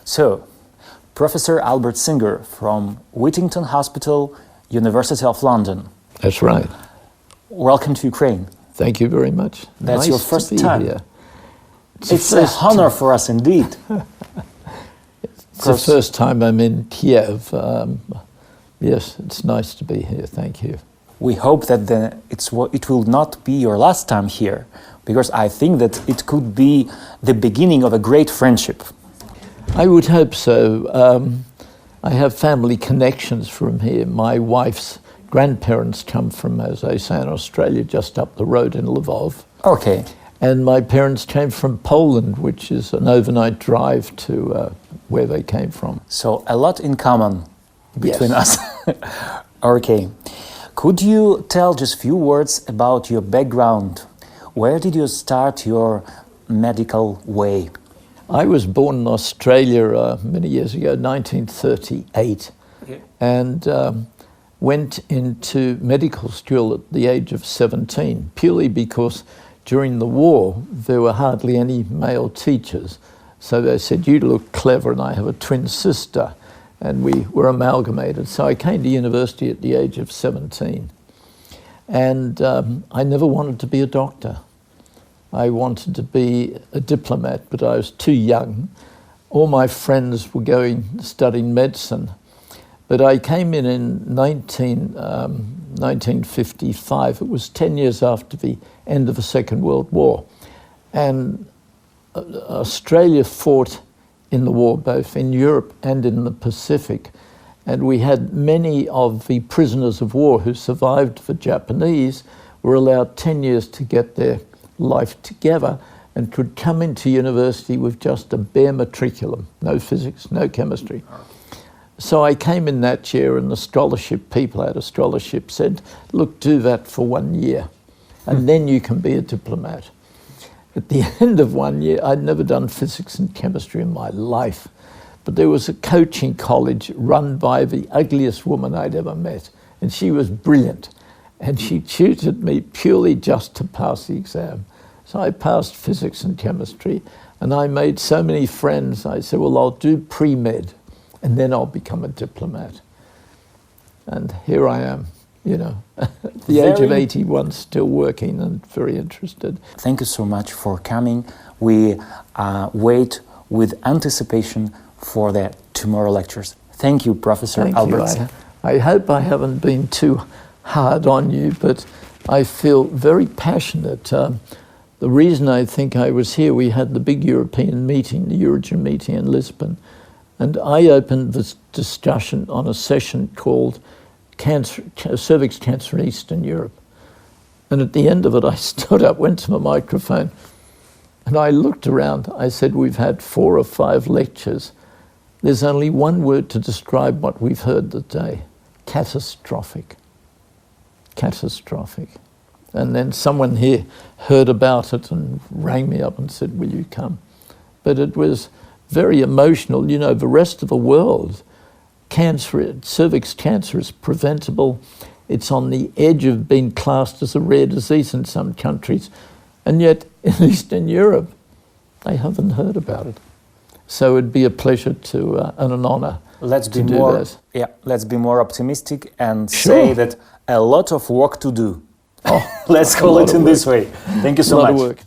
So, Professor Альберт Сингер from Whittington Hospital, University of London. That's right. Welcome to Ukraine. Thank you very much. That's nice your first to be time. Here. It's an honor for us indeed. It's the first time I'm in Kiev. Yes, it's nice to be here. Thank you. We hope that it will not be your last time here, because I think that it could be the beginning of a great friendship. I would hope so. I have family connections from here. My wife's grandparents come from, as I say, in Australia, just up the road in Lvov. Okay. And my parents came from Poland, which is an overnight drive to where they came from. So a lot in common between Yes. us. Okay. Could you tell just a few words about your background? Where did you start your medical way? I was born in Australia many years ago, 1938, Okay. and went into medical school at the age of 17, purely because during the war there were hardly any male teachers. So they said, "You look clever," and I have a twin sister, and we were amalgamated. So I came to university at the age of 17, and I never wanted to be a doctor. I wanted to be a diplomat, but I was too young. All my friends were studying medicine. But I came in 1955. It was 10 years after the end of the Second World War. And Australia fought in the war, both in Europe and in the Pacific. And we had many of the prisoners of war who survived the Japanese were allowed 10 years to get their life together and could come into university with just a bare matriculum, no physics, no chemistry. So I came in that year, and the scholarship people at a scholarship said, "Look, do that for 1 year, and then you can be a diplomat." At the end of 1 year, I'd never done physics and chemistry in my life, but there was a coaching college run by the ugliest woman I'd ever met, and she was brilliant, and she tutored me purely just to pass the exam. So I passed physics and chemistry, and I made so many friends. I said, "Well, I'll do pre-med, and then I'll become a diplomat." And here I am, at the age of 81, still working and very interested. Thank you so much for coming. We wait with anticipation for the tomorrow lectures. Thank you, Professor Альберт. I hope I haven't been too hard on you, but I feel very passionate. The reason I think I was here, we had the big European meeting, the Eurogen meeting in Lisbon, and I opened this discussion on a session called Cervix Cancer in Eastern Europe. And at the end of it, I stood up, went to my microphone, and I looked around. I said, "We've had 4 or 5 lectures. There's only one word to describe what we've heard today: catastrophic. Catastrophic." And then someone here heard about it and rang me up and said, "Will you come?" But it was very emotional. The rest of the world, cervix cancer is preventable. It's on the edge of being classed as a rare disease in some countries. And yet, in Eastern Europe, they haven't heard about it. So it'd be a pleasure and an honor to do that. Yeah, let's be more optimistic and say that a lot of work to do. Let's call it in this way. Thank you so much. A lot of work.